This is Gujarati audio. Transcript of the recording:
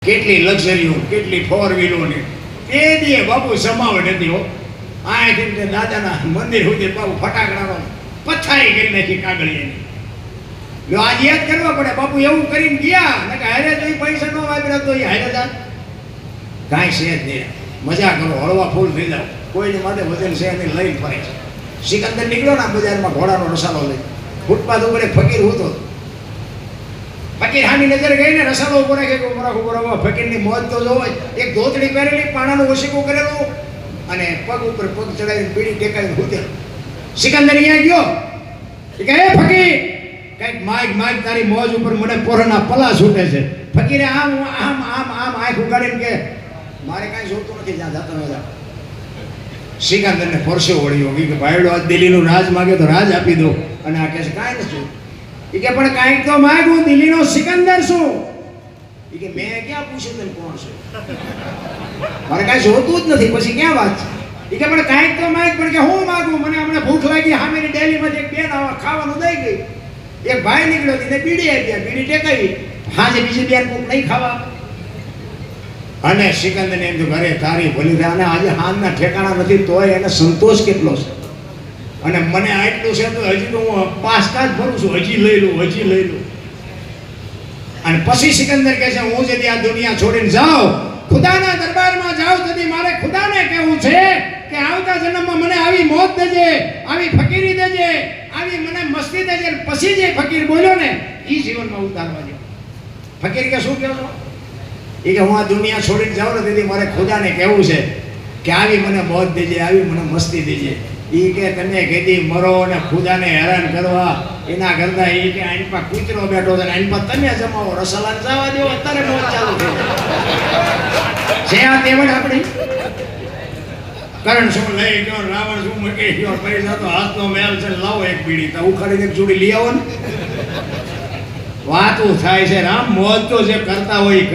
કેટલી લક્ઝરીઓ, કેટલી ફોર વ્હીલો ને એ દીએ બાપુ સમાવટ હતી હો. અહીંથી દાદાના મંદિર સુધી બાપુ ફટાકડાનો પથારી કરી નાખી કાગળિયાની. જો આજ યાદ કરવા પડે બાપુ એવું કરીને ગયા ને કે હારે તો પૈસા નો વાપર્યા તો એ હારે જા કાંઈ છે જ નહીં. મજા કરો, હળવા ફૂલ થઈ જાવ, કોઈને માટે વજન છે એને લઈને ફરે છે. સિકંદર નીકળ્યો ને બજારમાં ઘોડાનો રસાલો લઈ, ફૂટપાથ ઉપર એક ફકીર હતો. ફકીર હાની નજર ગઈ ને રસાલો ઉપર રાખો ફકીરની મોજ તો જોવો. એક ધોતડી પહેરેલી, પાણાનું ઓશીકું કરેલું અને પગ ઉપર પગ ચડાવીને બીડી ટેકાવીને હૂતેલું. સિકંદર અહીંયા ગયો કે હે ફકીર, કઈક માગ તારી મોજ ઉપર મને પોરના પલા છૂટે છે. ફકીરે આમ આમ આમ આમ આંખ ઉગાડીને કે મારે કાંઈ જોતું નથી, જ્યાં જાતો ન જા. સિકંદરને પરસો વળ્યો કે ભાઈડો આજ દિલ્હીનું રાજ માગ્યો તો રાજ આપી દો. અને આ કહે છે કાંઈ નથી. એ કે પણ કાંઈક તો માગ, હું દિલ્હીનો સિકંદર છું. એ કે મેં ક્યાં પૂછ્યું તને કોણ છે, મારે કાંઈ જોતું જ નથી, પછી ક્યાં વાત છે. એ કે પણ કાંઈક તો માગ, પણ કે હું માગું, મને હમણાં ભૂખ લાગી, હામેની ડેલીમાંથી એક બેન આવા ખાવાનું દઈ ગઈ. એક ભાઈ નીકળ્યો તેને બીડી આપી, બીડી ટેકાવી, હાજે બીજી બેન કોક નહીં ખાવા. અને સિકંદરને એમ તો ઘરે તારી ભલી થાય, અને આજે હાનના ઠેકાણા નથી તોય એને સંતોષ કેટલો છે. અને મને આટલું છે તો હજી તો હું પાસકા જ ભરું છું, હજી લઈ લઉં. અને પછી સિકંદર કહે છે હું যদি આ દુનિયા છોડીને જાઉં, ખુદાના દરબારમાં જાઉં, તેથી મારે ખુદાને કહેવું છે કે આવતા જન્મમાં મને આવી મોત દેજે, આવી ફકીરી દેજે, આવી મને મસ્તી દેજે. પછી જે ફકીર બોલ્યો ને એ જીવનમાં ઉતારવા દો. ફકીર કે શું કહો છો? એ કે હું આ દુનિયા છોડીને જાઉં ને તેથી મારે ખુદાને કહેવું છે કે આવી મને મોત દેજે, આવી મને મસ્તી દેજે. એ કે તમે કીધી મરો અને ખુદાને હેરાન કરવા એના કરતા એ કે આની પર કૂતરો બેઠો છે, આની પર તમે જમાવો, રસલાન જવા દો, અત્યારે મોત ચાલુ થઈ છે. આ તેવડ આપણી કરણ શું લઈ ગયો, રાવણ શું મૂકી ગયો, પૈસા તો હાથનો મેલ છે, લાવો એક બીડી તો ઉખાડીને એક જોડી લઈ આવો ને. વાતું થાય છે રામ, મોજ તો જે કરતા હોય કરે.